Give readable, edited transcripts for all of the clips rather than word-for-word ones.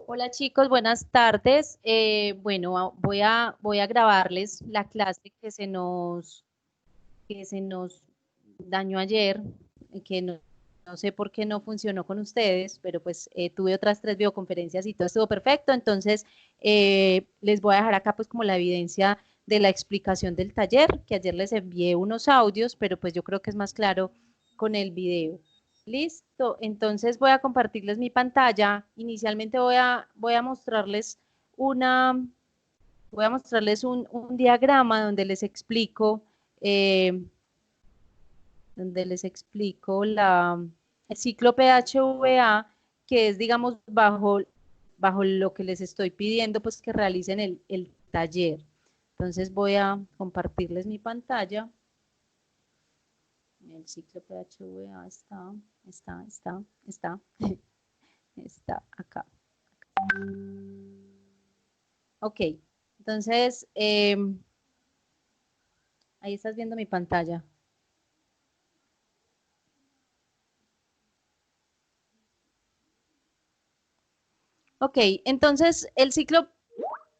Hola chicos, buenas tardes. Bueno, voy a grabarles la clase que se nos dañó ayer, y que no sé por qué no funcionó con ustedes, pero pues tuve otras 3 videoconferencias y todo estuvo perfecto. Entonces, les voy a dejar acá pues como la evidencia de la explicación del taller, que ayer les envié unos audios, pero pues yo creo que es más claro con el video. Listo, entonces voy a compartirles mi pantalla. Inicialmente voy a mostrarles una, voy a mostrarles un diagrama eh, donde les explico el ciclo PHVA, que es, digamos, bajo lo que les estoy pidiendo, pues que realicen el taller. Entonces voy a compartirles mi pantalla. El ciclo PHVA está, está acá. Ok, entonces, ahí estás viendo mi pantalla. Ok, entonces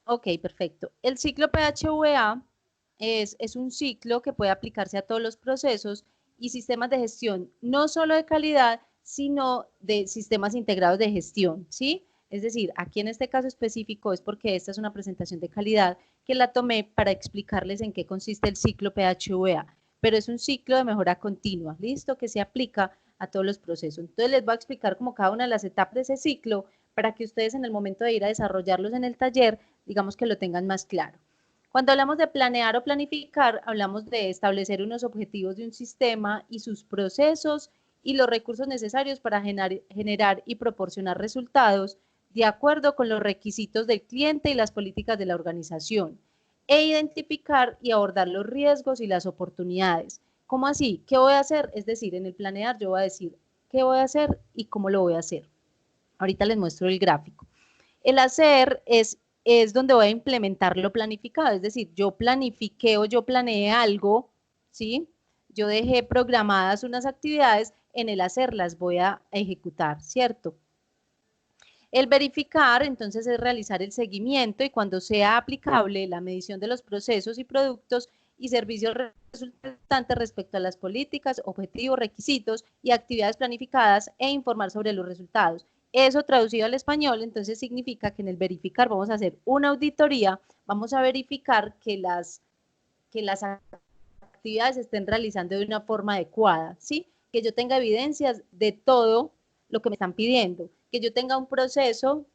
ok, perfecto. El ciclo PHVA es un ciclo que puede aplicarse a todos los procesos y sistemas de gestión, no solo de calidad, sino de sistemas integrados de gestión, ¿sí? Es decir, aquí en este caso específico es porque esta es una presentación de calidad que la tomé para explicarles en qué consiste el ciclo PHVA, pero es un ciclo de mejora continua, ¿listo? Que se aplica a todos los procesos. Entonces les voy a explicar como cada una de las etapas de ese ciclo para que ustedes en el momento de ir a desarrollarlos en el taller, digamos que lo tengan más claro. Cuando hablamos de planear o planificar, hablamos de establecer unos objetivos de un sistema y sus procesos y los recursos necesarios para generar y proporcionar resultados de acuerdo con los requisitos del cliente y las políticas de la organización, e identificar y abordar los riesgos y las oportunidades. ¿Cómo así? ¿Qué voy a hacer? Es decir, en el planear yo voy a decir qué voy a hacer y cómo lo voy a hacer. Ahorita les muestro el gráfico. El hacer es donde voy a implementar lo planificado, es decir, yo planifiqué o yo planeé algo, ¿sí? Yo dejé programadas unas actividades, en el hacer las voy a ejecutar, ¿cierto? El verificar, entonces, es realizar el seguimiento y cuando sea aplicable la medición de los procesos y productos y servicios resultantes respecto a las políticas, objetivos, requisitos y actividades planificadas e informar sobre los resultados. Eso traducido al español, entonces significa que en el verificar vamos a hacer una auditoría, vamos a verificar que las actividades se estén realizando de una forma adecuada, ¿sí? Que yo tenga evidencias de todo lo que me están pidiendo, que yo tenga un proceso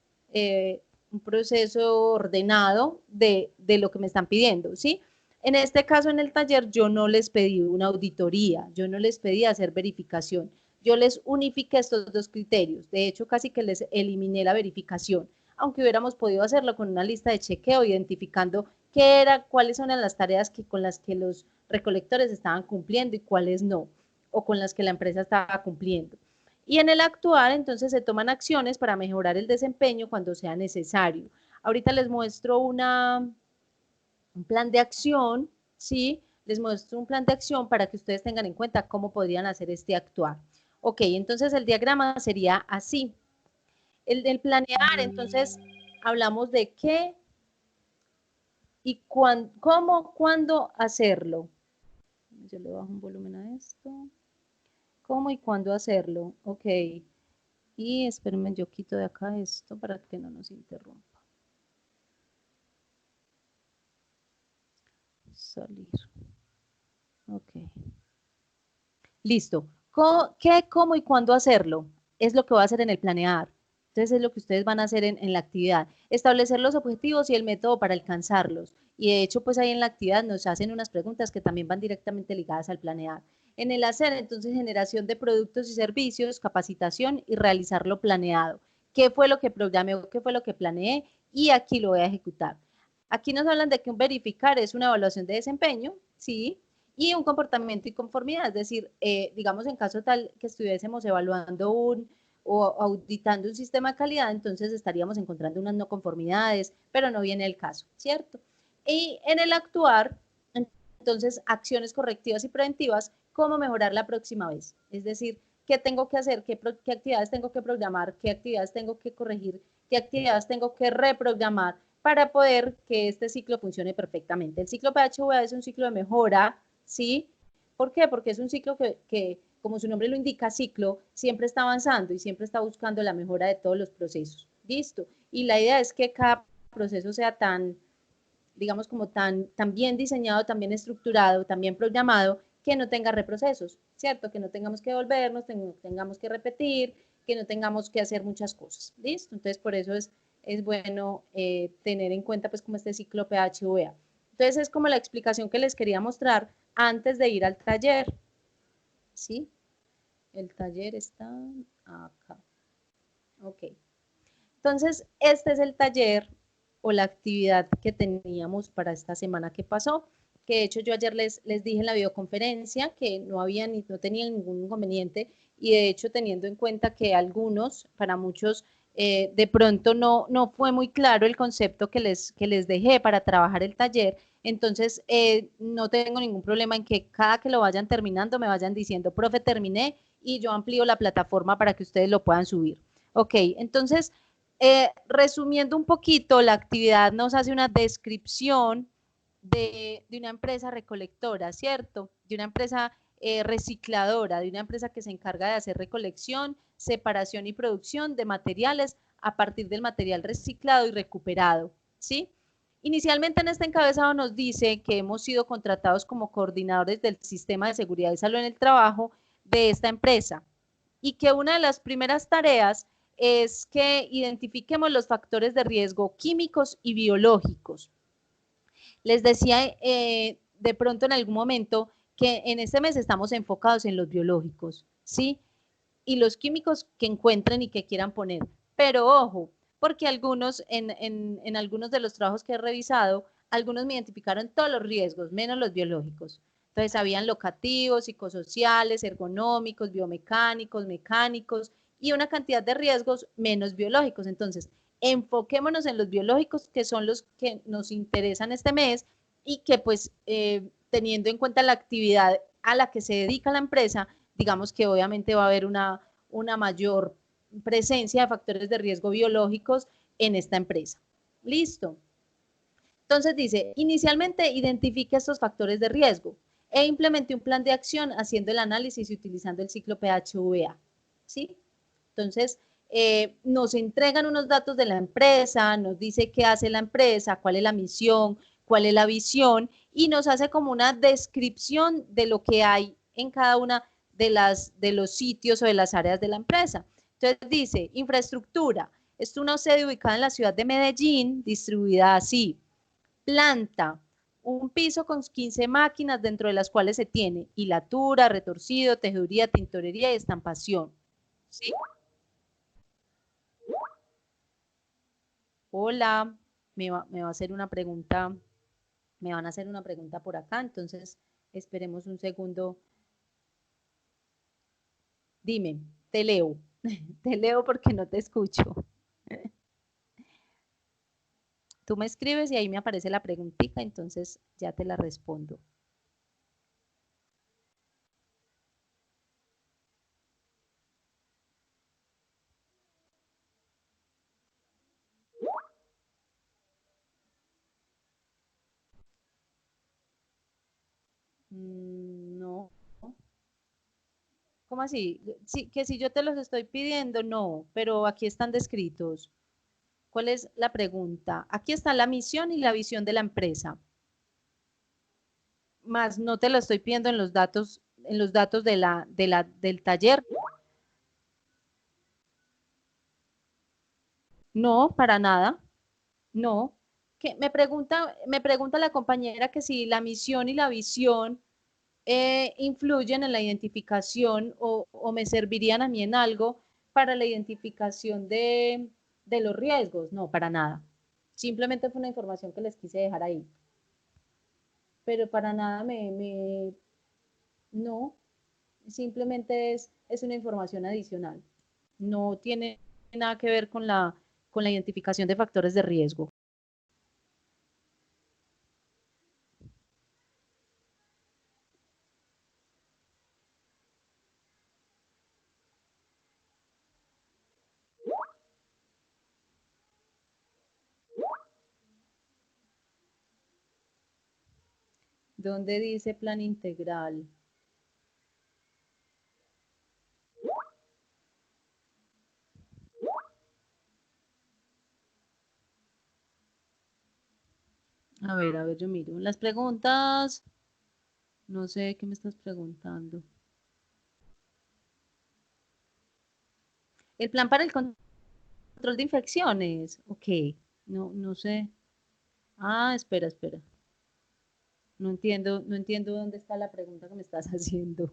ordenado de lo que me están pidiendo, ¿sí? En este caso, en el taller, yo no les pedí una auditoría, yo no les pedí hacer verificación, yo les unifiqué estos dos criterios, de hecho, casi que les eliminé la verificación, aunque hubiéramos podido hacerlo con una lista de chequeo, identificando qué era, cuáles eran las tareas con las que los recolectores estaban cumpliendo y cuáles no, o con las que la empresa estaba cumpliendo. Y en el actuar, entonces, se toman acciones para mejorar el desempeño cuando sea necesario. Ahorita les muestro un plan de acción, ¿sí? Les muestro un plan de acción para que ustedes tengan en cuenta cómo podrían hacer este actuar. Ok, entonces el diagrama sería así. El del planear, entonces, hablamos de qué y cómo, cuándo hacerlo. Yo le bajo un volumen a esto. ¿Cómo y cuándo hacerlo? Ok. Y espérenme, yo quito de acá esto para que no nos interrumpa. Salir. Ok. Listo. ¿Qué, cómo y cuándo hacerlo? Es lo que va a hacer en el planear. Entonces es lo que ustedes van a hacer en la actividad. Establecer los objetivos y el método para alcanzarlos. Y de hecho, pues ahí en la actividad nos hacen unas preguntas que también van directamente ligadas al planear. En el hacer, entonces, generación de productos y servicios, capacitación y realizar lo planeado. ¿Qué fue lo que programé o qué fue lo que planeé? Y aquí lo voy a ejecutar. Aquí nos hablan de que un verificar es una evaluación de desempeño, ¿sí? Y un comportamiento y conformidad, es decir, digamos en caso tal que estuviésemos evaluando o auditando un sistema de calidad, entonces estaríamos encontrando unas no conformidades, pero no viene el caso, ¿cierto? Y en el actuar, entonces, acciones correctivas y preventivas, cómo mejorar la próxima vez, es decir, qué tengo que hacer, qué actividades tengo que programar, qué actividades tengo que corregir, qué actividades tengo que reprogramar para poder que este ciclo funcione perfectamente. El ciclo PHVA es un ciclo de mejora, ¿sí? ¿Por qué? Porque es un ciclo que, como su nombre lo indica, ciclo, siempre está avanzando y siempre está buscando la mejora de todos los procesos. ¿Listo? Y la idea es que cada proceso sea tan, digamos, como tan bien diseñado, tan bien estructurado, tan bien programado, que no tenga reprocesos, ¿cierto? Que no tengamos que volvernos, tengamos que repetir, que no tengamos que hacer muchas cosas, ¿listo? Entonces, por eso es bueno tener en cuenta, pues, como este ciclo PHVA. Entonces, es como la explicación que les quería mostrar antes de ir al taller, ¿sí? El taller está acá. Ok. Entonces, este es el taller o la actividad que teníamos para esta semana que pasó, que de hecho yo ayer les dije en la videoconferencia que no había ni no tenía ningún inconveniente y de hecho teniendo en cuenta que algunos, para muchos, de pronto no fue muy claro el concepto que les dejé para trabajar el taller, entonces no tengo ningún problema en que cada que lo vayan terminando me vayan diciendo, profe, terminé y yo amplío la plataforma para que ustedes lo puedan subir. Ok, entonces resumiendo un poquito, la actividad nos hace una descripción de una empresa recolectora, ¿cierto? De una empresa recicladora, de una empresa que se encarga de hacer recolección, separación y producción de materiales a partir del material reciclado y recuperado, ¿sí? Inicialmente en este encabezado nos dice que hemos sido contratados como coordinadores del sistema de seguridad y salud en el trabajo de esta empresa y que una de las primeras tareas es que identifiquemos los factores de riesgo químicos y biológicos. Les decía de pronto en algún momento que en este mes estamos enfocados en los biológicos, ¿sí? Y los químicos que encuentren y que quieran poner. Pero ojo, porque algunos, en algunos de los trabajos que he revisado, algunos me identificaron todos los riesgos, menos los biológicos. Entonces, habían locativos, psicosociales, ergonómicos, biomecánicos, mecánicos y una cantidad de riesgos menos biológicos. Entonces, enfoquémonos en los biológicos, que son los que nos interesan este mes y que pues teniendo en cuenta la actividad a la que se dedica la empresa, digamos que obviamente va a haber una mayor presencia de factores de riesgo biológicos en esta empresa. Listo. Entonces dice, inicialmente identifique estos factores de riesgo e implemente un plan de acción haciendo el análisis y utilizando el ciclo PHVA. ¿Sí? Entonces, nos entregan unos datos de la empresa, nos dice qué hace la empresa, cuál es la misión, cuál es la visión y nos hace como una descripción de lo que hay en cada una de los sitios o de las áreas de la empresa. Entonces dice, infraestructura, es una sede ubicada en la ciudad de Medellín, distribuida así, planta, un piso con 15 máquinas dentro de las cuales se tiene hilatura, retorcido, tejeduría, tintorería y estampación. ¿Sí? Hola, me va a hacer una pregunta, me van a hacer una pregunta por acá, entonces esperemos un segundo. Dime, te leo, te leo porque no te escucho. Tú me escribes y ahí me aparece la preguntita, entonces ya te la respondo. No, ¿cómo así? Sí, que si yo te los estoy pidiendo, no, pero aquí están descritos. ¿Cuál es la pregunta? Aquí está la misión y la visión de la empresa, más no te lo estoy pidiendo en los datos del taller. No, para nada. No. Que me pregunta la compañera que si la misión y la visión influyen en la identificación o me servirían a mí en algo para la identificación de los riesgos. No, para nada. Simplemente fue una información que les quise dejar ahí. Pero para nada no, simplemente es una información adicional. No tiene nada que ver con la identificación de factores de riesgo. ¿Dónde dice plan integral? A ver, yo miro. Las preguntas, no sé qué me estás preguntando. El plan para el control de infecciones. Ok, no sé. Ah, espera. No entiendo dónde está la pregunta que me estás haciendo.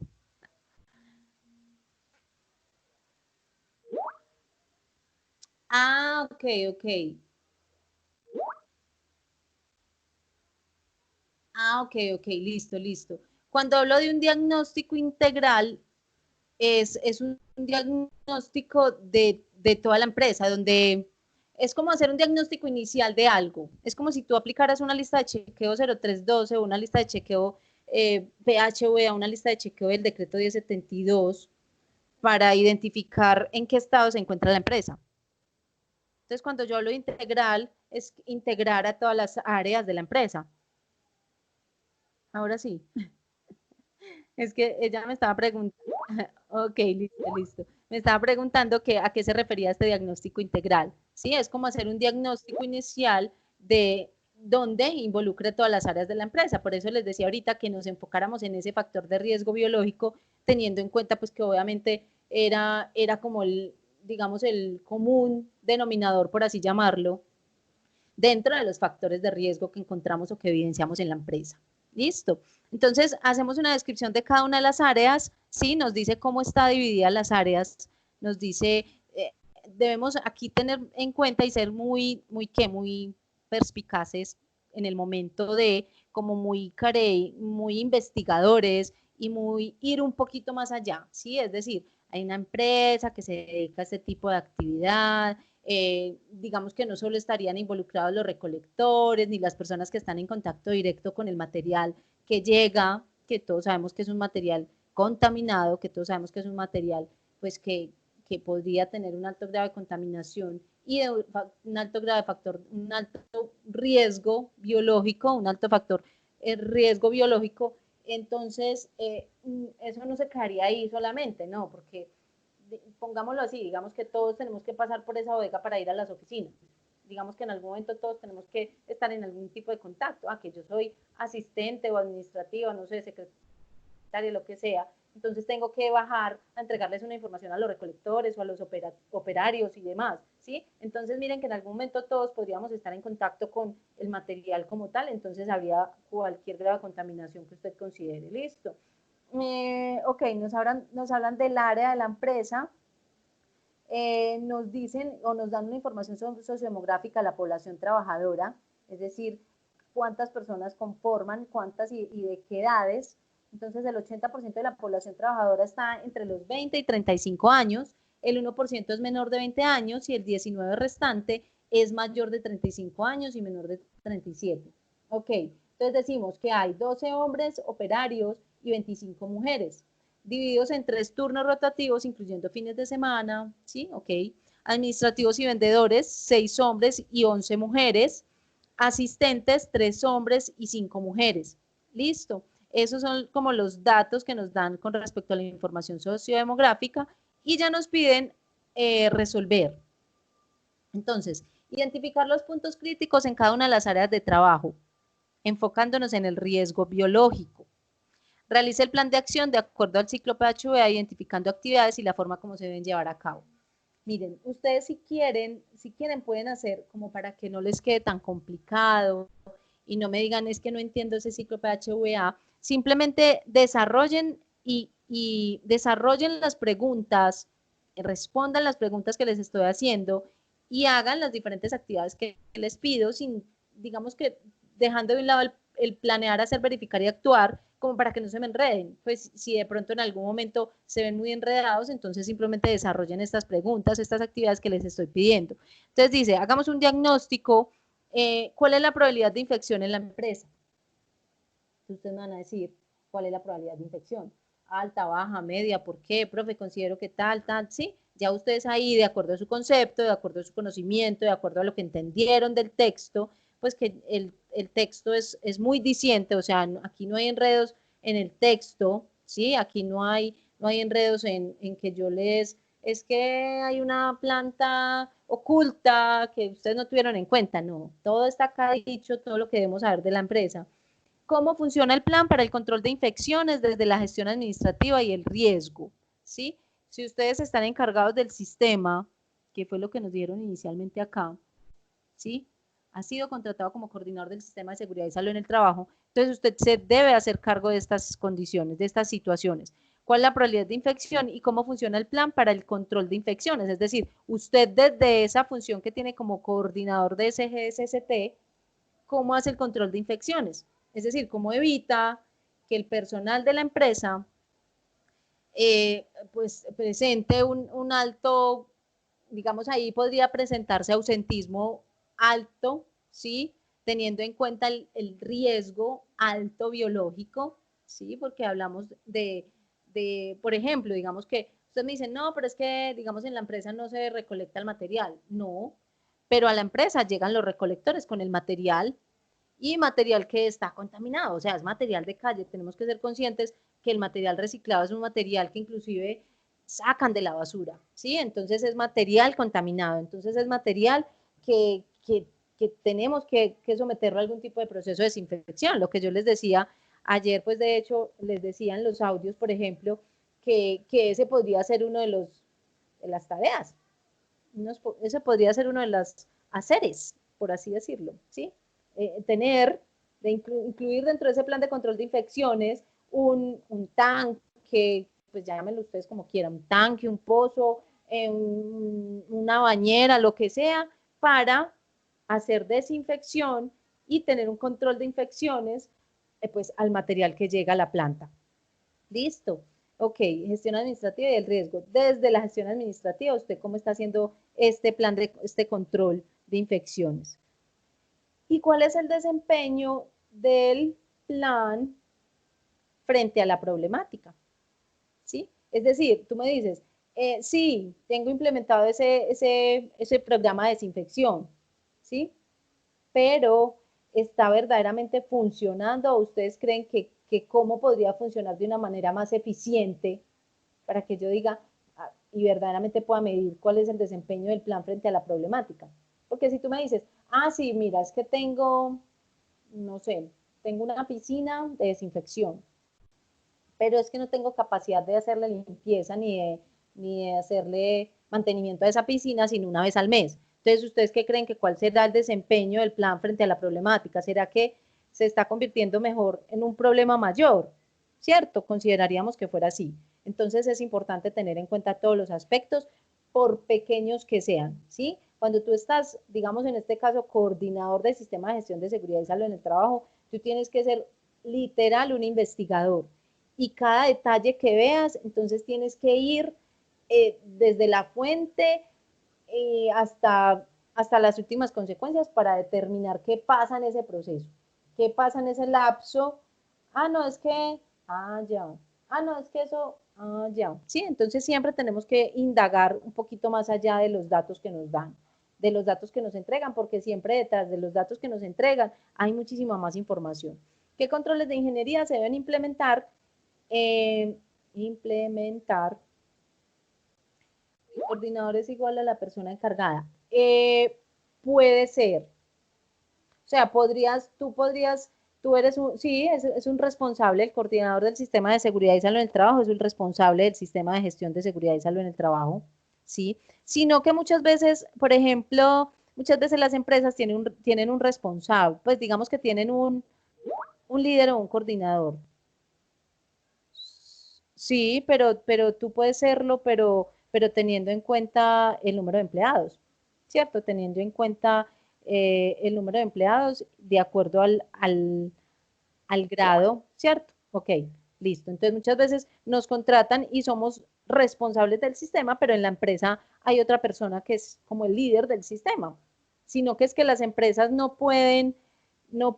Ah, ok. Ah, ok, listo. Cuando hablo de un diagnóstico integral, es un diagnóstico de toda la empresa, donde es como hacer un diagnóstico inicial de algo. Es como si tú aplicaras una lista de chequeo 0312 o una lista de chequeo PHV a una lista de chequeo del decreto 1072 para identificar en qué estado se encuentra la empresa. Entonces, cuando yo hablo de integral, es integrar a todas las áreas de la empresa. Ahora sí. Es que ella me estaba preguntando, ok, listo. Me estaba preguntando que, a qué se refería este diagnóstico integral. Sí, es como hacer un diagnóstico inicial de donde involucre todas las áreas de la empresa. Por eso les decía ahorita que nos enfocáramos en ese factor de riesgo biológico, teniendo en cuenta pues que obviamente era como digamos, el común denominador, por así llamarlo, dentro de los factores de riesgo que encontramos o que evidenciamos en la empresa. Listo. Entonces, hacemos una descripción de cada una de las áreas, ¿sí? Nos dice cómo está dividida las áreas, nos dice, debemos aquí tener en cuenta y ser muy perspicaces en el momento de, como muy investigadores y ir un poquito más allá, ¿sí? Es decir, hay una empresa que se dedica a este tipo de actividad, digamos que no solo estarían involucrados los recolectores ni las personas que están en contacto directo con el material que llega, que todos sabemos que es un material contaminado, que todos sabemos que es un material pues que podría tener un alto grado de contaminación y de un alto grado de factor, un alto riesgo biológico, un alto factor riesgo biológico, entonces eso no se quedaría ahí solamente, no, porque pongámoslo así, digamos que todos tenemos que pasar por esa bodega para ir a las oficinas. Digamos que en algún momento todos tenemos que estar en algún tipo de contacto, que yo soy asistente o administrativa, no sé, secretaria, lo que sea, entonces tengo que bajar a entregarles una información a los recolectores o a los operarios y demás, ¿sí? Entonces miren que en algún momento todos podríamos estar en contacto con el material como tal, entonces habría cualquier grado de contaminación que usted considere, listo. Ok, nos hablan del área de la empresa, nos dicen o nos dan una información sociodemográfica de la población trabajadora, es decir, cuántas personas conforman, cuántas y de qué edades. Entonces, el 80% de la población trabajadora está entre los 20 y 35 años, el 1% es menor de 20 años y el 19% restante es mayor de 35 años y menor de 37. Ok, entonces decimos que hay 12 hombres operarios y 25 mujeres divididos en 3 turnos rotativos, incluyendo fines de semana, ¿sí? Ok. Administrativos y vendedores, 6 hombres y 11 mujeres. Asistentes, 3 hombres y 5 mujeres. Listo. Esos son como los datos que nos dan con respecto a la información sociodemográfica y ya nos piden resolver. Entonces, identificar los puntos críticos en cada una de las áreas de trabajo, enfocándonos en el riesgo biológico. Realice el plan de acción de acuerdo al ciclo PHVA, identificando actividades y la forma como se deben llevar a cabo. Miren, ustedes si quieren pueden hacer como para que no les quede tan complicado y no me digan es que no entiendo ese ciclo PHVA, simplemente desarrollen y desarrollen las preguntas, respondan las preguntas que les estoy haciendo y hagan las diferentes actividades que les pido sin, digamos que dejando de un lado el planear, hacer, verificar y actuar, como para que no se me enreden. Pues si de pronto en algún momento se ven muy enredados, entonces simplemente desarrollen estas preguntas, estas actividades que les estoy pidiendo. Entonces dice, hagamos un diagnóstico, ¿cuál es la probabilidad de infección en la empresa? Ustedes me van a decir, ¿cuál es la probabilidad de infección? Alta, baja, media, ¿por qué? Profe, considero que tal, ¿sí? Ya ustedes ahí, de acuerdo a su concepto, de acuerdo a su conocimiento, de acuerdo a lo que entendieron del texto, pues que el texto es muy diciente, o sea, aquí no hay enredos en el texto, ¿sí? Aquí no hay enredos en que yo les, es que hay una planta oculta que ustedes no tuvieron en cuenta, no, todo está acá dicho, todo lo que debemos saber de la empresa. ¿Cómo funciona el plan para el control de infecciones desde la gestión administrativa y el riesgo? ¿Sí? Si ustedes están encargados del sistema, que fue lo que nos dieron inicialmente acá, ¿sí? Ha sido contratado como coordinador del sistema de seguridad y salud en el trabajo, entonces usted se debe hacer cargo de estas condiciones, de estas situaciones. ¿Cuál es la probabilidad de infección y cómo funciona el plan para el control de infecciones? Es decir, usted desde esa función que tiene como coordinador de SGSST, ¿cómo hace el control de infecciones? Es decir, cómo evita que el personal de la empresa pues presente un alto, digamos, ahí podría presentarse ausentismo alto, ¿sí? Teniendo en cuenta el riesgo alto biológico, ¿sí? Porque hablamos por ejemplo, digamos que ustedes me dicen, no, pero es que, digamos, en la empresa no se recolecta el material. No, pero a la empresa llegan los recolectores con el material y material que está contaminado, o sea, es material de calle. Tenemos que ser conscientes que el material reciclado es un material que inclusive sacan de la basura, ¿sí? Entonces es material contaminado, entonces es material que tenemos que someterlo a algún tipo de proceso de desinfección. Lo que yo les decía ayer, pues de hecho, les decía en los audios, por ejemplo, que ese podría ser uno de las tareas, ese podría ser uno de los haceres, por así decirlo, ¿sí? Incluir dentro de ese plan de control de infecciones un tanque, pues llámenlo ustedes como quieran, un tanque, un pozo, una bañera, lo que sea, para hacer desinfección y tener un control de infecciones pues al material que llega a la planta. Listo. Ok, gestión administrativa y el riesgo. Desde la gestión administrativa, ¿usted cómo está haciendo este plan este control de infecciones? ¿Y cuál es el desempeño del plan frente a la problemática? ¿Sí? Es decir, tú me dices, sí, tengo implementado ese programa de desinfección, ¿sí? Pero ¿está verdaderamente funcionando o ustedes creen que cómo podría funcionar de una manera más eficiente para que yo diga y verdaderamente pueda medir cuál es el desempeño del plan frente a la problemática? Porque si tú me dices, sí, mira, es que tengo, no sé, tengo una piscina de desinfección, pero es que no tengo capacidad de hacerle limpieza ni de hacerle mantenimiento a esa piscina sino una vez al mes. Entonces, ¿ustedes qué creen que cuál será el desempeño del plan frente a la problemática? ¿Será que se está convirtiendo mejor en un problema mayor? ¿Cierto? Consideraríamos que fuera así. Entonces, es importante tener en cuenta todos los aspectos, por pequeños que sean, ¿sí? Cuando tú estás, digamos, en este caso, coordinador del sistema de gestión de seguridad y salud en el trabajo, tú tienes que ser literal un investigador y cada detalle que veas, entonces tienes que ir desde la fuente hasta las últimas consecuencias para determinar qué pasa en ese proceso, qué pasa en ese lapso. No, es que, ya, no, es que eso, ya. Sí, entonces siempre tenemos que indagar un poquito más allá de los datos que nos dan, de los datos que nos entregan, porque siempre detrás de los datos que nos entregan hay muchísima más información. ¿Qué controles de ingeniería se deben implementar? Implementar. El coordinador es igual a la persona encargada. Puede ser. O sea, tú eres sí, es un responsable, el coordinador del sistema de seguridad y salud en el trabajo, es el responsable del sistema de gestión de seguridad y salud en el trabajo, ¿sí? Sino que muchas veces, por ejemplo, muchas veces las empresas tienen un responsable, pues digamos que tienen un líder o un coordinador. Sí, pero tú puedes serlo, pero teniendo en cuenta el número de empleados, ¿cierto? Teniendo en cuenta el número de empleados de acuerdo al grado, ¿cierto? Ok, listo. Entonces muchas veces nos contratan y somos responsables del sistema, pero en la empresa hay otra persona que es como el líder del sistema, sino que es que las empresas no pueden no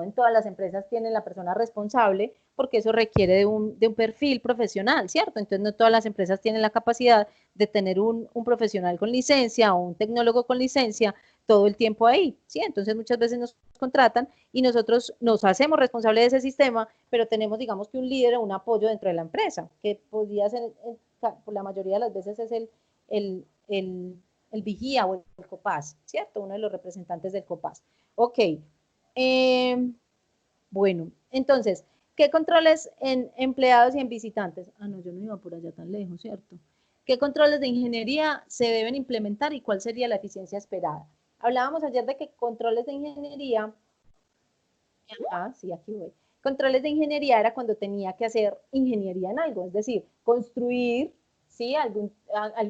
en todas las empresas tienen la persona responsable, porque eso requiere de un perfil profesional, ¿cierto? Entonces no todas las empresas tienen la capacidad de tener un profesional con licencia o un tecnólogo con licencia todo el tiempo ahí, ¿sí? Entonces muchas veces nos contratan y nosotros nos hacemos responsables de ese sistema, pero tenemos, digamos que un líder o un apoyo dentro de la empresa, que podría ser, por la mayoría de las veces es el, el, el vigía o el COPAS, ¿cierto? Uno de los representantes del COPAS. Ok. Bueno, entonces, ¿qué controles en empleados y en visitantes? Ah, no, yo no iba por allá tan lejos, ¿cierto? ¿Qué controles de ingeniería se deben implementar y cuál sería la eficiencia esperada? Hablábamos ayer de que controles de ingeniería, sí, aquí voy. Controles de ingeniería era cuando tenía que hacer ingeniería en algo, es decir, construir, ¿sí?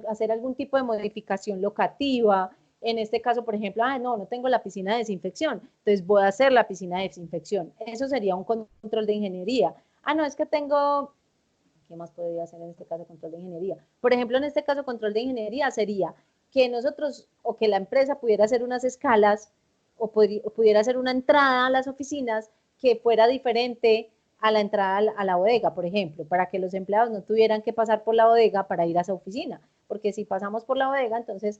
Hacer algún tipo de modificación locativa. En este caso, por ejemplo, no tengo la piscina de desinfección, entonces voy a hacer la piscina de desinfección. Eso sería un control de ingeniería. No, es que tengo, ¿qué más podría hacer en este caso control de ingeniería? Por ejemplo, en este caso control de ingeniería sería que nosotros o que la empresa pudiera hacer unas escalas o pudiera hacer una entrada a las oficinas que fuera diferente a la entrada a la bodega, por ejemplo, para que los empleados no tuvieran que pasar por la bodega para ir a esa oficina, porque si pasamos por la bodega, entonces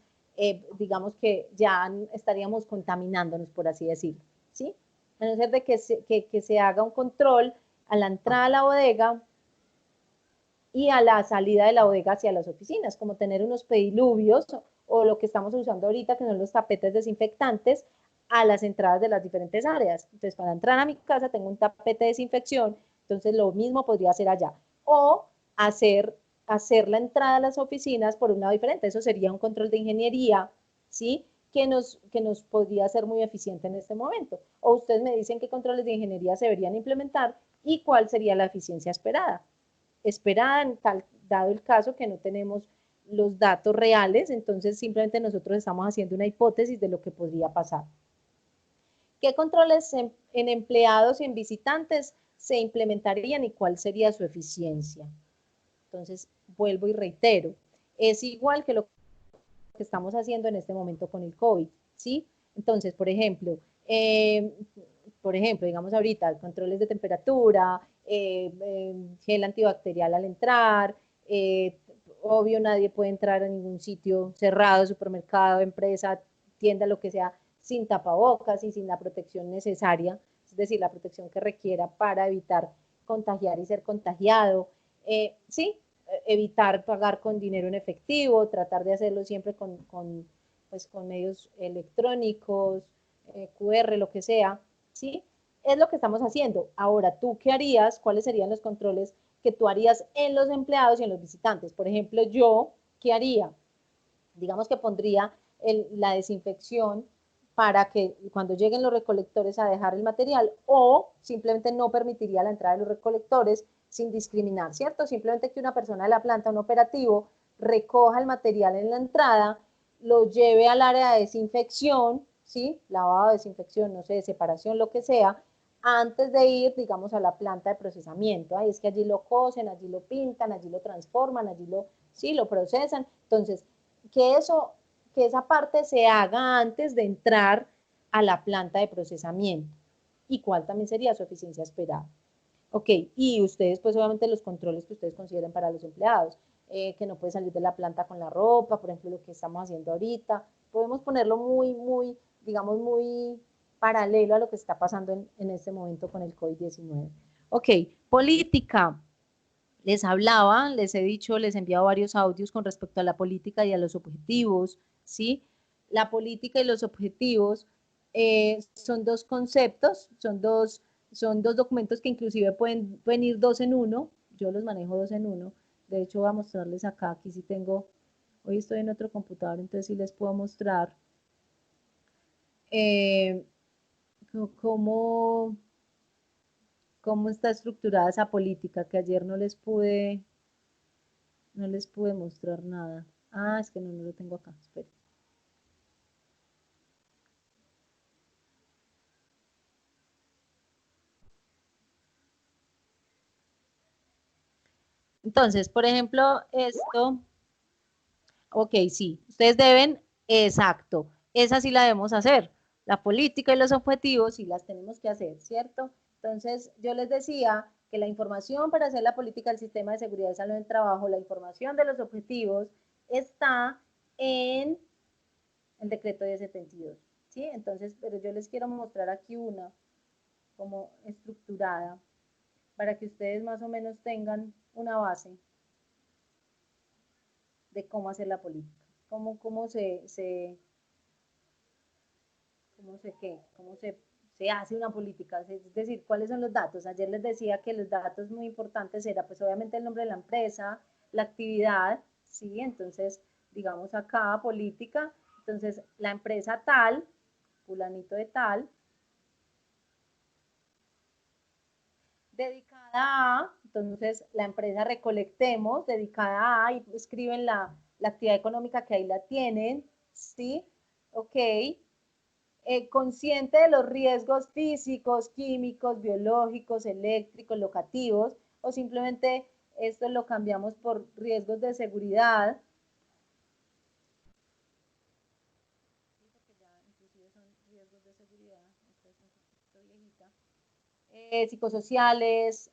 digamos que ya estaríamos contaminándonos, por así decirlo, ¿sí? A no ser de que se haga un control a la entrada a la bodega y a la salida de la bodega hacia las oficinas, como tener unos pediluvios o lo que estamos usando ahorita, que son los tapetes desinfectantes, a las entradas de las diferentes áreas. Entonces, para entrar a mi casa tengo un tapete de desinfección, entonces lo mismo podría hacer allá. O hacer, hacer la entrada a las oficinas por un lado diferente. Eso sería un control de ingeniería, ¿sí? Que nos podría ser muy eficiente en este momento. O ustedes me dicen qué controles de ingeniería se deberían implementar y cuál sería la eficiencia esperada. Dado el caso que no tenemos los datos reales, entonces simplemente nosotros estamos haciendo una hipótesis de lo que podría pasar. ¿Qué controles en empleados y en visitantes se implementarían y cuál sería su eficiencia? Entonces, vuelvo y reitero, es igual que lo que estamos haciendo en este momento con el COVID, ¿sí? Entonces, por ejemplo, digamos ahorita, controles de temperatura, gel antibacterial al entrar, obvio nadie puede entrar a ningún sitio cerrado, supermercado, empresa, tienda, lo que sea, sin tapabocas y sin la protección necesaria, es decir, la protección que requiera para evitar contagiar y ser contagiado. Sí, evitar pagar con dinero en efectivo, tratar de hacerlo siempre pues, con medios electrónicos, QR, lo que sea, ¿sí? Es lo que estamos haciendo. Ahora, ¿tú qué harías? ¿Cuáles serían los controles que tú harías en los empleados y en los visitantes? Por ejemplo, yo, ¿qué haría? Digamos que pondría la desinfección para que cuando lleguen los recolectores a dejar el material o simplemente no permitiría la entrada de los recolectores sin discriminar, ¿cierto? Simplemente que una persona de la planta, un operativo, recoja el material en la entrada, lo lleve al área de desinfección, ¿sí? Lavado, desinfección, no sé, de separación, lo que sea, antes de ir, digamos, a la planta de procesamiento. Ahí es que allí lo cosen, allí lo pintan, allí lo transforman, allí sí, lo procesan. Entonces, que eso, que esa parte se haga antes de entrar a la planta de procesamiento y cuál también sería su eficiencia esperada. Ok, y ustedes, pues obviamente los controles que ustedes consideren para los empleados, que no puede salir de la planta con la ropa, por ejemplo, lo que estamos haciendo ahorita, podemos ponerlo muy, digamos, muy paralelo a lo que está pasando en este momento con el COVID-19. Ok, política. Les hablaba, les he dicho, les he enviado varios audios con respecto a la política y a los objetivos, ¿sí? La política y los objetivos son dos conceptos, son dos documentos que inclusive pueden ir dos en uno, yo los manejo dos en uno, de hecho voy a mostrarles acá, aquí sí tengo, hoy estoy en otro computador, entonces sí les puedo mostrar eh, cómo, cómo está estructurada esa política, que ayer no les pude mostrar nada. Es que no lo tengo acá. Espera. Entonces, por ejemplo, esto, ok, sí, ustedes deben, exacto, esa sí la debemos hacer. La política y los objetivos sí las tenemos que hacer, ¿cierto? Entonces, yo les decía que la información para hacer la política del sistema de seguridad y salud en trabajo, la información de los objetivos está en el decreto 1072, ¿sí? Entonces, pero yo les quiero mostrar aquí una como estructurada para que ustedes más o menos tengan una base de cómo hacer la política, cómo se hace una política, es decir, cuáles son los datos. Ayer les decía que los datos muy importantes era pues obviamente el nombre de la empresa, la actividad, ¿sí? Entonces, digamos acá, política, entonces la empresa tal, fulanito de tal, dedicada a, entonces la empresa Recolectemos, dedicada a, y escriben la actividad económica que ahí la tienen, ¿sí? Ok, consciente de los riesgos físicos, químicos, biológicos, eléctricos, locativos, o simplemente esto lo cambiamos por riesgos de seguridad. Psicosociales,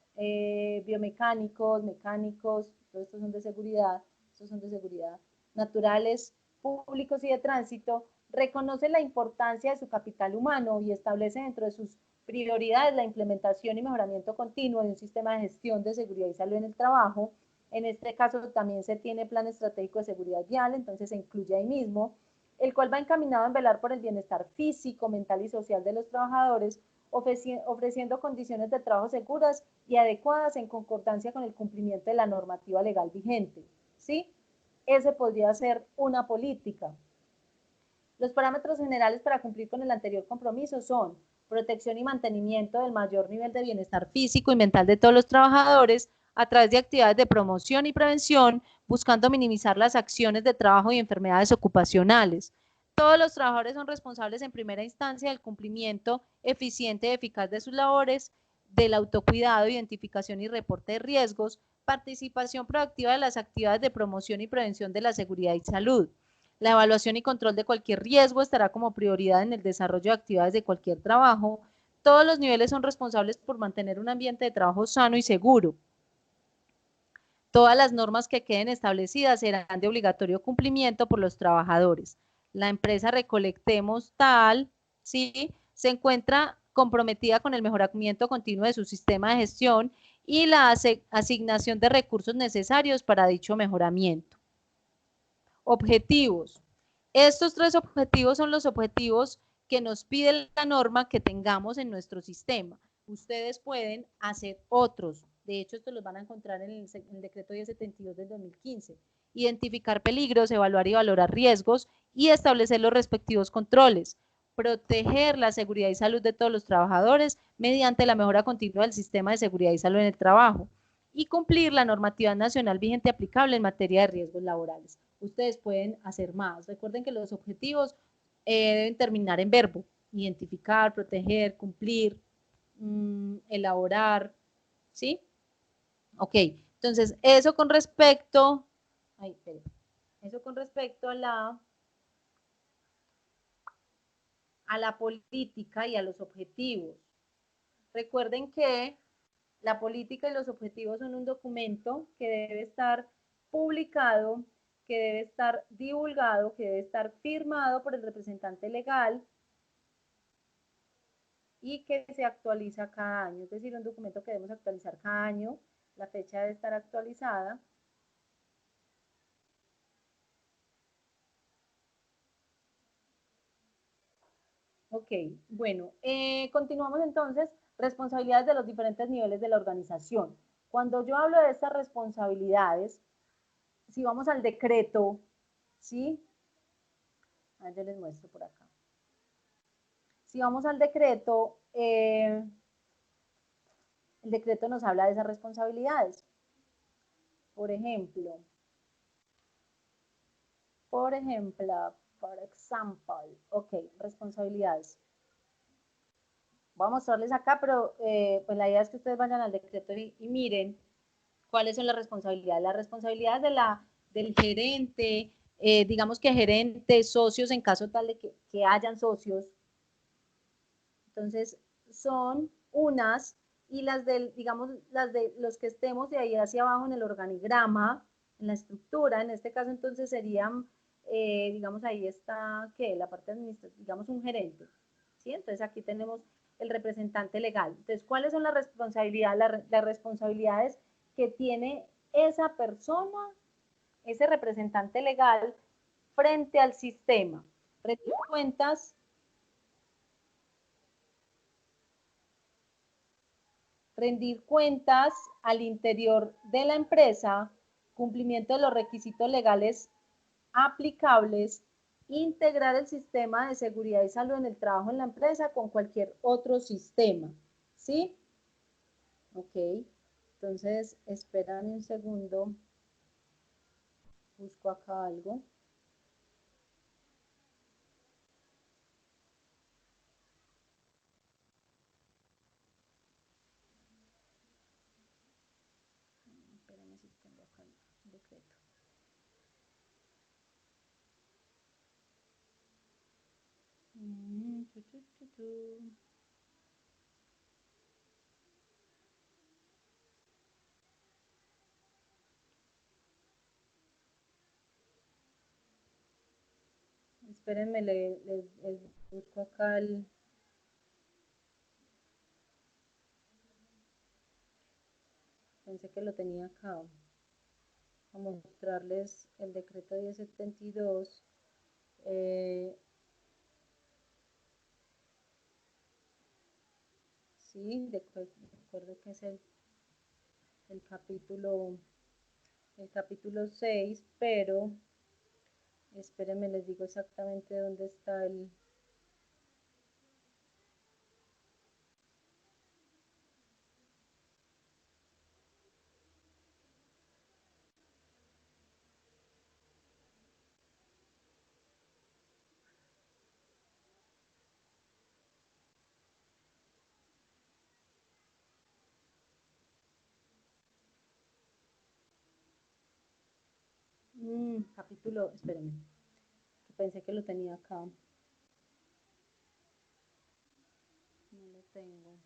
biomecánicos, mecánicos, todos estos son de seguridad, estos son de seguridad, naturales, públicos y de tránsito, reconoce la importancia de su capital humano y establece dentro de sus prioridades la implementación y mejoramiento continuo de un sistema de gestión de seguridad y salud en el trabajo. En este caso también se tiene plan estratégico de seguridad vial, entonces se incluye ahí mismo, el cual va encaminado en velar por el bienestar físico, mental y social de los trabajadores, ofreciendo condiciones de trabajo seguras y adecuadas en concordancia con el cumplimiento de la normativa legal vigente, ¿sí? Ese podría ser una política. Los parámetros generales para cumplir con el anterior compromiso son protección y mantenimiento del mayor nivel de bienestar físico y mental de todos los trabajadores a través de actividades de promoción y prevención, buscando minimizar las acciones de trabajo y enfermedades ocupacionales. Todos los trabajadores son responsables en primera instancia del cumplimiento eficiente y eficaz de sus labores, del autocuidado, identificación y reporte de riesgos, participación proactiva de las actividades de promoción y prevención de la seguridad y salud. La evaluación y control de cualquier riesgo estará como prioridad en el desarrollo de actividades de cualquier trabajo. Todos los niveles son responsables por mantener un ambiente de trabajo sano y seguro. Todas las normas que queden establecidas serán de obligatorio cumplimiento por los trabajadores. La empresa Recolectemos tal, ¿sí? Se encuentra comprometida con el mejoramiento continuo de su sistema de gestión y la asignación de recursos necesarios para dicho mejoramiento. Objetivos. Estos tres objetivos son los objetivos que nos pide la norma que tengamos en nuestro sistema. Ustedes pueden hacer otros. De hecho, estos los van a encontrar en el decreto 1072 del 2015. Identificar peligros, evaluar y valorar riesgos y establecer los respectivos controles. Proteger la seguridad y salud de todos los trabajadores mediante la mejora continua del sistema de seguridad y salud en el trabajo. Y cumplir la normativa nacional vigente aplicable en materia de riesgos laborales. Ustedes pueden hacer más. Recuerden que los objetivos deben terminar en verbo. Identificar, proteger, cumplir, elaborar, ¿sí? Ok, entonces eso con respecto, eso con respecto a la política y a los objetivos. Recuerden que la política y los objetivos son un documento que debe estar publicado, que debe estar divulgado, que debe estar firmado por el representante legal y que se actualiza cada año. Es decir, un documento que debemos actualizar cada año, la fecha debe estar actualizada. Ok, bueno, continuamos entonces. Responsabilidades de los diferentes niveles de la organización. Cuando yo hablo de estas responsabilidades, si vamos al decreto, ¿sí? Yo les muestro por acá. Si vamos al decreto, el decreto nos habla de esas responsabilidades. Por ejemplo, ok, responsabilidades. Voy a mostrarles acá, pero pues la idea es que ustedes vayan al decreto y miren cuáles son las responsabilidades. Las responsabilidades del gerente, digamos que gerente, socios, en caso tal de que hayan socios. Entonces, son unas, y las del, digamos, las de los que estemos de ahí hacia abajo en el organigrama, en la estructura, en este caso entonces serían digamos ahí está, ¿qué? La parte administrativa, digamos un gerente, ¿sí? Entonces aquí tenemos el representante legal. Entonces, ¿cuáles son las responsabilidades, las responsabilidades que tiene esa persona, ese representante legal, frente al sistema? Rendir cuentas, al interior de la empresa, cumplimiento de los requisitos legales aplicables, integrar el sistema de seguridad y salud en el trabajo en la empresa con cualquier otro sistema, ¿sí? Ok, entonces espérame un segundo, busco acá algo. Espérame si tengo acá el decreto. Tu, tu, tu, tu. Espérenme, le busco acá el... Pensé que lo tenía acá. A mostrarles el decreto 1072. Sí, recuerdo que es el capítulo, el capítulo 6, pero espérenme, les digo exactamente dónde está el... capítulo, espérenme, que pensé que lo tenía acá. No lo tengo.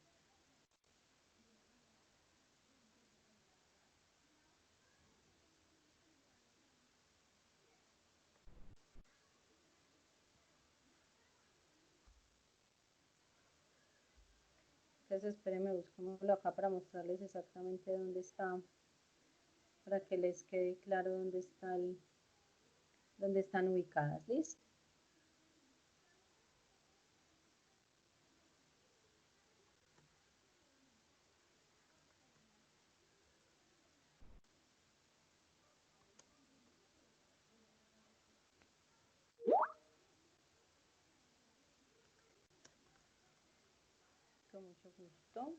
Entonces espérenme, busquémoslo acá para mostrarles exactamente dónde está, para que les quede claro dónde está dónde están ubicadas, ¿listo? Con mucho gusto.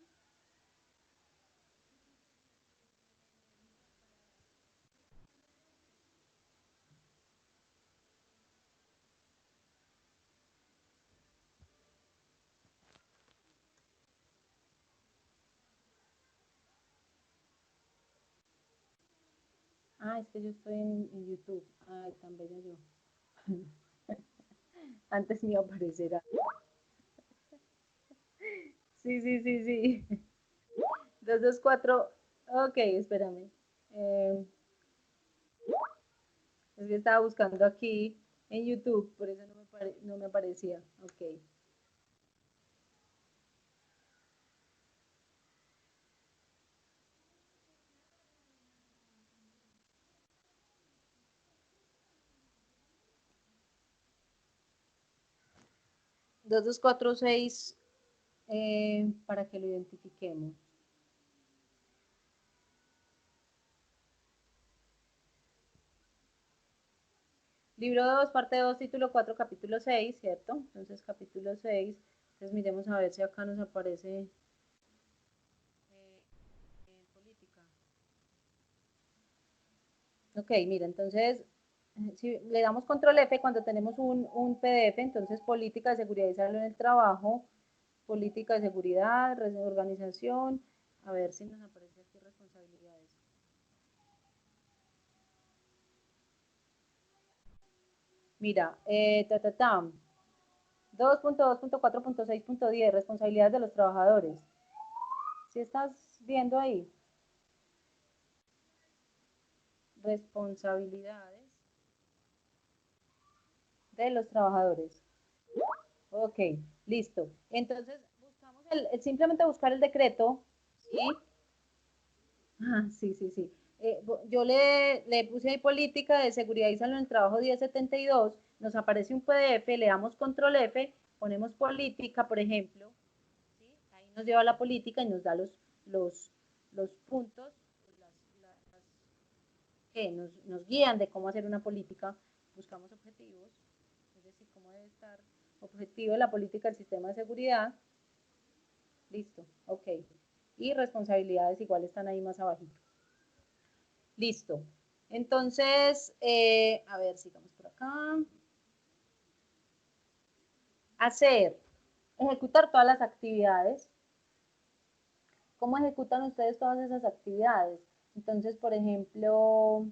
Ah, es que yo estoy en YouTube. Ay, tan bella yo. Antes me iba a aparecer. Sí, sí, sí, sí. 224. Ok, espérame. Eh, es que estaba buscando aquí en YouTube, por eso no me aparecía. Ok. 2246, para que lo identifiquemos. Libro 2, parte 2, título 4, capítulo 6, ¿cierto? Entonces, capítulo 6. Entonces, miremos a ver si acá nos aparece política. Ok, mira, entonces, si le damos control F cuando tenemos un PDF, entonces política de seguridad y salud en el trabajo, política de seguridad, organización, a ver si nos aparece aquí responsabilidades. Mira, 2.2.4.6.10, responsabilidades de los trabajadores. ¿Sí estás viendo ahí? Responsabilidades. de los trabajadores. Ok, listo. Entonces, buscamos simplemente buscar el decreto, ¿sí? Ah, sí, sí, sí. Yo le puse ahí política de seguridad y salud en el trabajo 1072, nos aparece un PDF, le damos control F, ponemos política, por ejemplo, ¿sí? Ahí nos lleva a la política y nos da los, los puntos, que nos guían de cómo hacer una política, buscamos objetivos, es decir, cómo debe estar objetivo de la política del sistema de seguridad, listo, ok. Y responsabilidades igual están ahí más abajito. Listo. Entonces, a ver, sigamos por acá. Hacer, ejecutar todas las actividades. ¿Cómo ejecutan ustedes todas esas actividades? Entonces, por ejemplo,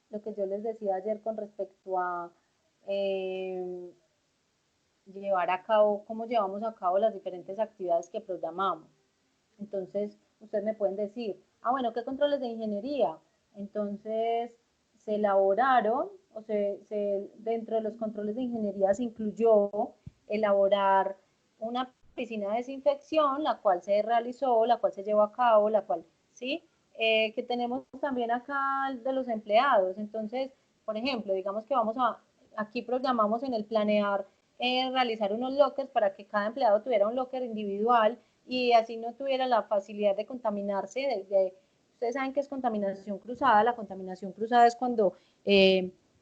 lo que yo les decía ayer con respecto a eh, llevar a cabo, cómo llevamos a cabo las diferentes actividades que programamos. Entonces, ustedes me pueden decir, ah, bueno, ¿qué controles de ingeniería? Entonces, se elaboraron, dentro de los controles de ingeniería se incluyó elaborar una piscina de desinfección, la cual se realizó, la cual se llevó a cabo, la cual, ¿sí? Que tenemos también acá de los empleados. Entonces, por ejemplo, digamos que aquí programamos en el planear realizar unos lockers para que cada empleado tuviera un locker individual y así no tuviera la facilidad de contaminarse. Ustedes saben que es contaminación cruzada. La contaminación cruzada es cuando,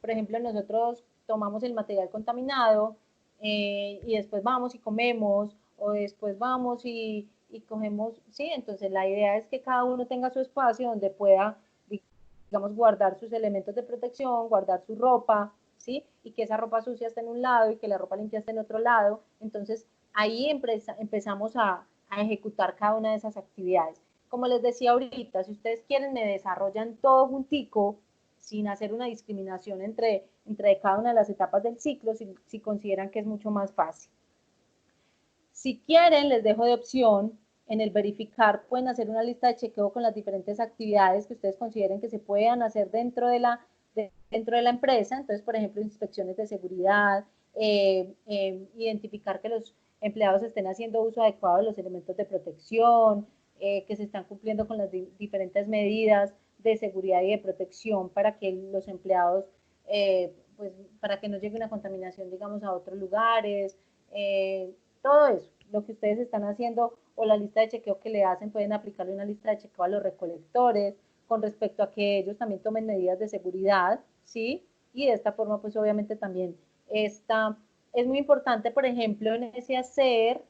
por ejemplo, nosotros tomamos el material contaminado y después vamos y comemos, o después vamos y cogemos, sí, entonces la idea es que cada uno tenga su espacio donde pueda, digamos, guardar sus elementos de protección, guardar su ropa, ¿sí? Y que esa ropa sucia esté en un lado y que la ropa limpia esté en otro lado. Entonces, ahí empezamos a ejecutar cada una de esas actividades. Como les decía ahorita, si ustedes quieren, me desarrollan todo juntico, sin hacer una discriminación entre cada una de las etapas del ciclo, si consideran que es mucho más fácil. Si quieren, les dejo de opción, en el verificar pueden hacer una lista de chequeo con las diferentes actividades que ustedes consideren que se puedan hacer dentro de la empresa. Entonces, por ejemplo, inspecciones de seguridad, identificar que los empleados estén haciendo uso adecuado de los elementos de protección, que se están cumpliendo con las diferentes medidas de seguridad y de protección para que los empleados, pues, para que no llegue una contaminación, digamos, a otros lugares, todo eso, lo que ustedes están haciendo o la lista de chequeo que le hacen, pueden aplicarle una lista de chequeo a los recolectores con respecto a que ellos también tomen medidas de seguridad, ¿sí? Y de esta forma, pues obviamente también es muy importante, por ejemplo, en ese hacer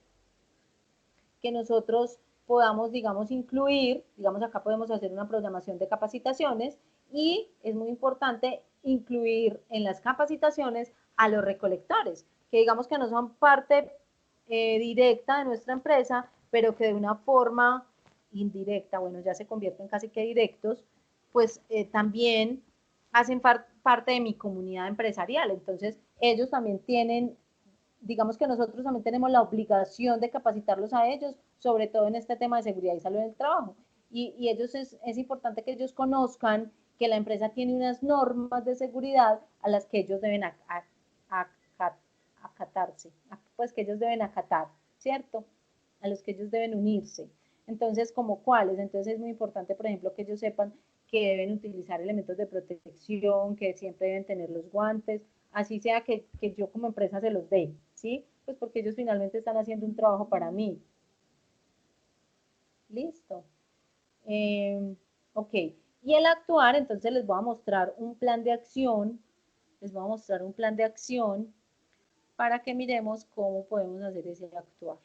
que nosotros podamos, digamos, incluir, digamos, acá podemos hacer una programación de capacitaciones y es muy importante incluir en las capacitaciones a los recolectores, que digamos que no son parte directa de nuestra empresa, pero que de una forma indirecta, bueno, ya se convierten casi que directos, pues también hacen parte de mi comunidad empresarial. Entonces, ellos también tienen, digamos que nosotros también tenemos la obligación de capacitarlos a ellos, sobre todo en este tema de seguridad y salud en el trabajo. Y ellos es importante que ellos conozcan que la empresa tiene unas normas de seguridad a las que ellos deben acatarse, pues que ellos deben acatar, ¿cierto? A los que ellos deben unirse. Entonces, ¿como cuáles? Entonces es muy importante, por ejemplo, que ellos sepan que deben utilizar elementos de protección, que siempre deben tener los guantes, así sea que yo como empresa se los dé, ¿sí? Pues porque ellos finalmente están haciendo un trabajo para mí. Listo. Ok. Y el actuar, entonces les voy a mostrar un plan de acción, les voy a mostrar un plan de acción para que miremos cómo podemos hacer ese actuar.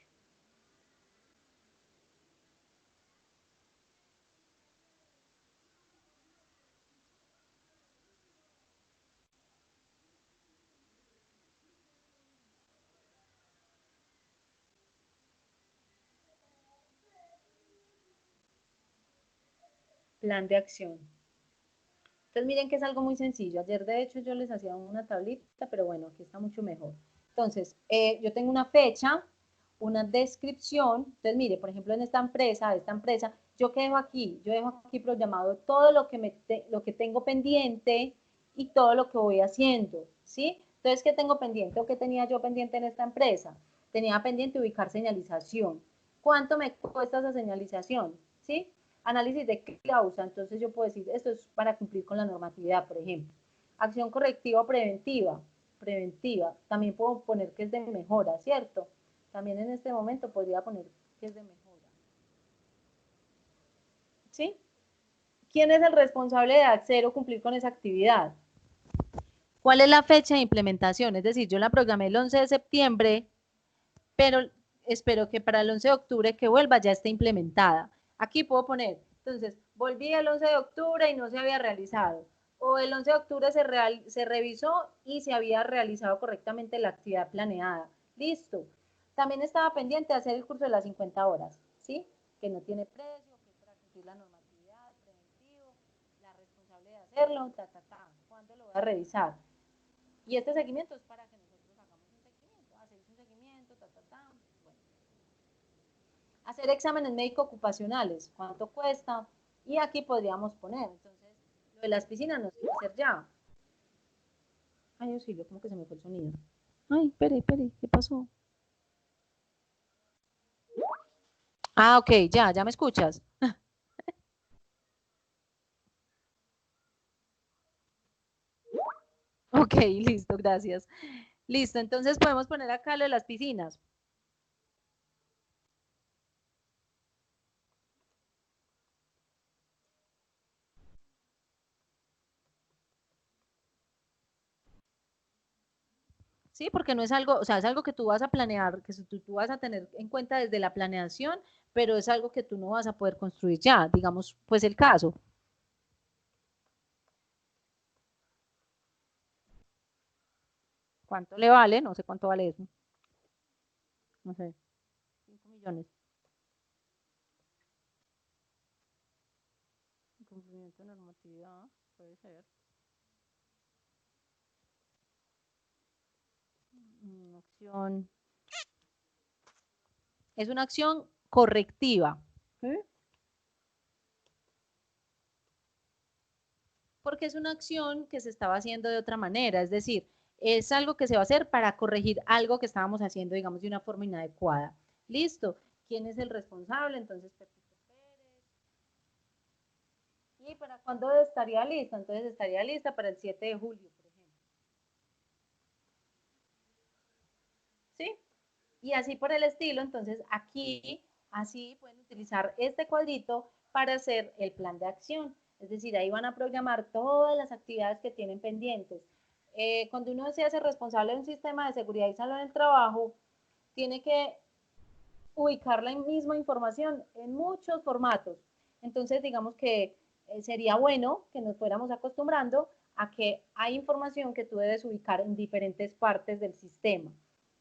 Plan de acción. Entonces miren que es algo muy sencillo. Ayer de hecho yo les hacía una tablita, pero bueno, aquí está mucho mejor. Entonces, yo tengo una fecha, una descripción. Entonces, mire, por ejemplo, en esta empresa, ¿yo qué dejo aquí? Yo dejo aquí programado todo lo que tengo pendiente y todo lo que voy haciendo, ¿sí? Entonces, ¿qué tengo pendiente o qué tenía yo pendiente en esta empresa? Tenía pendiente ubicar señalización. ¿Cuánto me cuesta esa señalización? ¿Sí? Análisis de causa. Entonces, yo puedo decir, esto es para cumplir con la normatividad, por ejemplo. Acción correctiva o preventiva. Preventiva. También puedo poner que es de mejora, ¿cierto? También en este momento podría poner que es de mejora. ¿Sí? ¿Quién es el responsable de hacer o cumplir con esa actividad? ¿Cuál es la fecha de implementación? Es decir, yo la programé el 11 de septiembre, pero espero que para el 11 de octubre que vuelva ya esté implementada. Aquí puedo poner, entonces, volví el 11 de octubre y no se había realizado. O el 11 de octubre se revisó y se había realizado correctamente la actividad planeada. Listo. También estaba pendiente de hacer el curso de las 50 horas, ¿sí? Que no tiene precio, que es para cumplir la normatividad, preventivo, la responsable de hacerlo, ¿Cuándo lo voy a revisar? Y este seguimiento es para que nosotros hagamos un seguimiento, hacer un seguimiento, Bueno. Hacer exámenes médico-ocupacionales, ¿cuánto cuesta? Y aquí podríamos poner, entonces, lo de las piscinas no se va a hacer ya. Ay, auxilio, como que se me fue el sonido. Ay, espere, ¿qué pasó? Ah, ok, ya me escuchas. Ok, listo, gracias. Listo, entonces podemos poner acá lo de las piscinas. Sí, porque no es algo, o sea, es algo que tú vas a planear, que tú vas a tener en cuenta desde la planeación, pero es algo que tú no vas a poder construir ya, digamos, pues el caso. ¿Cuánto le vale? No sé cuánto vale eso. No sé, 5 millones. Cumplimiento de normatividad, puede ser. Acción. Es una acción correctiva. ¿Sí? Porque es una acción que se estaba haciendo de otra manera, es decir, es algo que se va a hacer para corregir algo que estábamos haciendo, digamos, de una forma inadecuada. Listo. ¿Quién es el responsable? Entonces, Pepito Pérez. ¿Y para cuándo estaría lista? Entonces, estaría lista para el 7 de julio, por ejemplo. ¿Sí? Y así por el estilo, entonces aquí, así pueden utilizar este cuadrito para hacer el plan de acción. Es decir, ahí van a programar todas las actividades que tienen pendientes. Cuando uno se hace responsable de un sistema de seguridad y salud en el trabajo, tiene que ubicar la misma información en muchos formatos. Entonces, digamos que sería bueno que nos fuéramos acostumbrando a que hay información que tú debes ubicar en diferentes partes del sistema.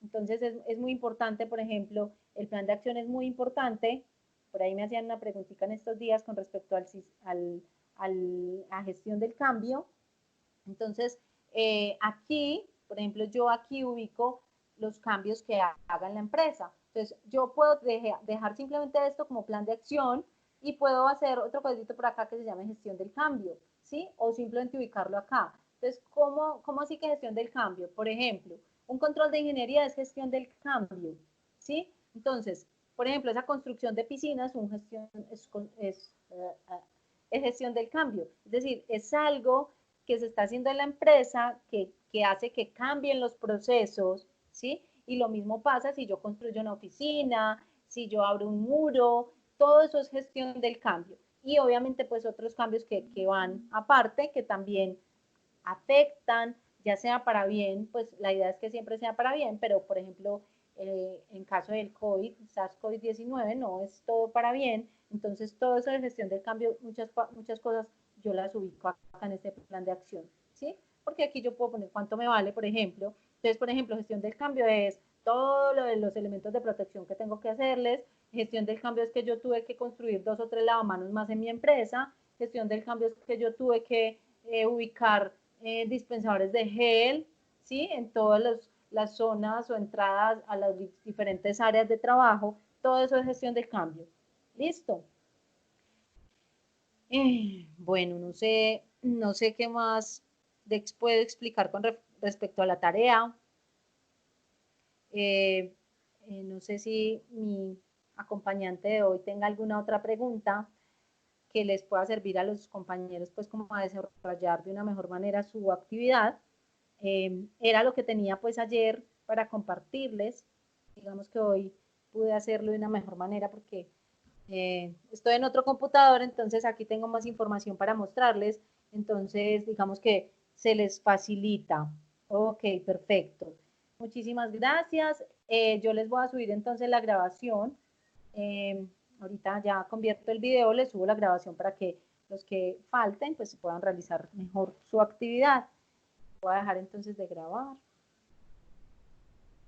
Entonces, es muy importante, por ejemplo, el plan de acción es muy importante. Por ahí me hacían una preguntita en estos días con respecto a gestión del cambio. Entonces, aquí, por ejemplo, yo aquí ubico los cambios que haga en la empresa. Entonces, yo puedo dejar simplemente esto como plan de acción y puedo hacer otro cuadrito por acá que se llama gestión del cambio, ¿sí? O simplemente ubicarlo acá. Entonces, ¿cómo así que gestión del cambio? Por ejemplo, un control de ingeniería es gestión del cambio, ¿sí? Entonces, por ejemplo, esa construcción de piscinas es gestión del cambio. Es decir, es algo que se está haciendo en la empresa que hace que cambien los procesos, ¿sí? Y lo mismo pasa si yo construyo una oficina, si yo abro un muro, todo eso es gestión del cambio. Y obviamente pues otros cambios que van aparte, que también afectan, ya sea para bien, pues la idea es que siempre sea para bien, pero por ejemplo, en caso del COVID, SARS-CoV-19, no es todo para bien, entonces todo eso de gestión del cambio, muchas cosas yo las ubico acá en este plan de acción, ¿sí? Porque aquí yo puedo poner cuánto me vale, por ejemplo. Entonces, por ejemplo, gestión del cambio es todo lo de los elementos de protección que tengo que hacerles. Gestión del cambio es que yo tuve que construir 2 o 3 lavamanos más en mi empresa. Gestión del cambio es que yo tuve que ubicar dispensadores de gel, ¿sí? En todas las zonas o entradas a las diferentes áreas de trabajo. Todo eso es gestión del cambio. ¿Listo? Bueno, no sé qué más puedo explicar respecto a la tarea. No sé si mi acompañante de hoy tenga alguna otra pregunta que les pueda servir a los compañeros, pues como a desarrollar de una mejor manera su actividad. Era lo que tenía pues ayer para compartirles. Digamos que hoy pude hacerlo de una mejor manera porque estoy en otro computador, entonces aquí tengo más información para mostrarles, entonces digamos que se les facilita. Ok, perfecto. Muchísimas gracias. Yo les voy a subir entonces la grabación. Ahorita ya convierto el video, les subo la grabación para que los que falten pues puedan realizar mejor su actividad. Voy a dejar entonces de grabar.